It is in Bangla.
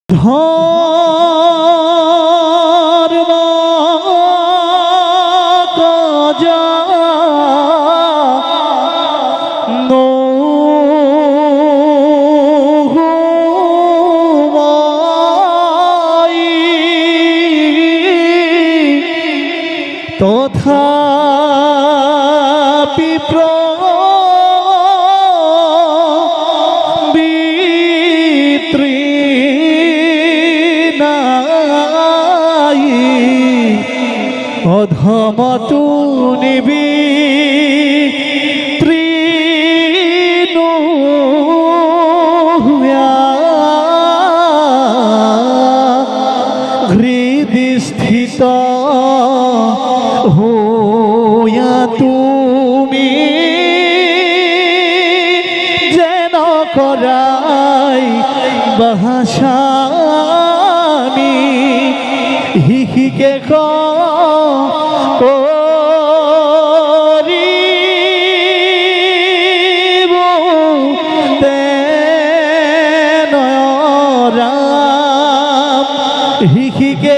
ধর্ম কজা তথাপি প্রবৃত্তিনাই অধমতু নিবিত্রিণু হৃদি স্থিত হইয়া তুমি যেন করাই বাহাসামি হিহিকে করিব তেন রাম হিহিকে